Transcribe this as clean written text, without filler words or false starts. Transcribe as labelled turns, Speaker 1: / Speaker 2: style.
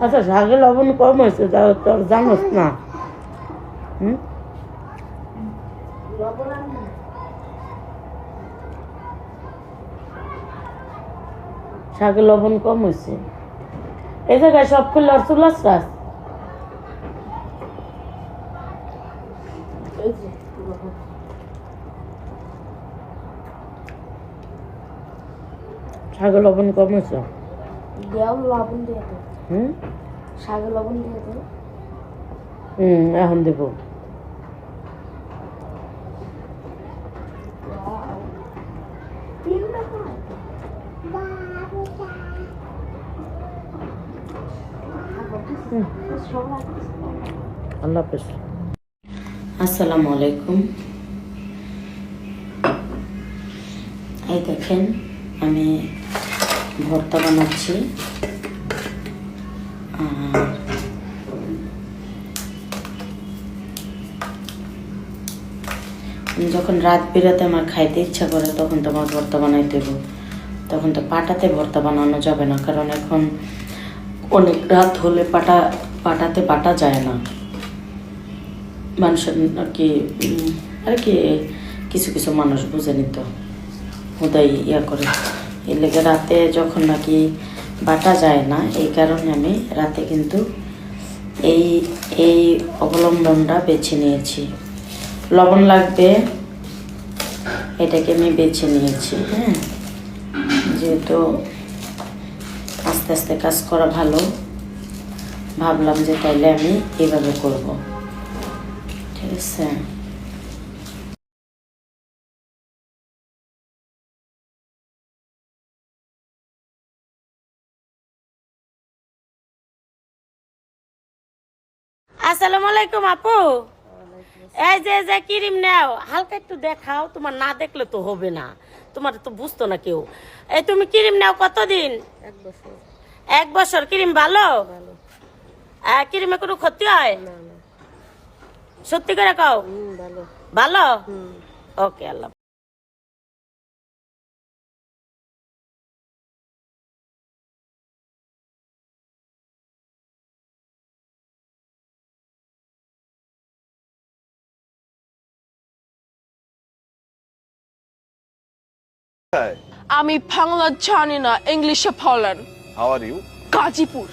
Speaker 1: আচ্ছা, শাকে লবণ কম হয়েছে, তোর জানোস না? শাকে লবণ কম হয়েছে। এই জায়গায় সব করলে আর চুলাস রাস। শাকে লবণ কম হয়েছে।
Speaker 2: লবণ দিয়ে তো শাকে লবণ দিয়ে তো
Speaker 1: এখন দেব। আল্লাহ হাফেজ। আসসালামু আলাইকুম। এই দেখেন আমি ভর্তা বানাচ্ছি। আর যখন রাত বিরাতে আমার খাইতে ইচ্ছা করে তখন তো আমার ভর্তা বানাইতে হবে। তখন তো পাটাতে ভর্তা বানানো যাবে না, কারণ এখন অনেক রাত হলে পাটাতে বাটা যায় না। মানুষের আর কি কিছু কিছু মানুষ বুঝে নিত, হুদাই করে। এর লেগে রাতে যখন নাকি বাটা যায় না, এই কারণে আমি রাতে কিন্তু এই অবলম্বনটা বেছে নিয়েছি। লবণ লাগবে, এটাকে আমি বেছে নিয়েছি। হ্যাঁ, যেহেতু আস্তে আস্তে কাজ করা ভালো, ভাবলাম যে তাইলে আমি এইভাবে করব। ঠিক আছে। আসসালামু আলাইকুম আপু। এই যে ক্রিম নাও, হালকা একটু দেখাও। তোমার না দেখলে তো হবে না, তোমার তো বুঝতো না কেউ। এই তুমি ক্রিম নাও কতদিন?
Speaker 2: 1 বছর।
Speaker 1: 1 বছর। ক্রিম ভালো? ক্রিমে কোনো ক্ষতি হয়? সত্যি করে কও। ভালো। ওকে, আল্লাহ।
Speaker 3: আমি বাংলা জানি না, ইংলিশে বলেন।
Speaker 4: How are you?
Speaker 3: গাজীপুর।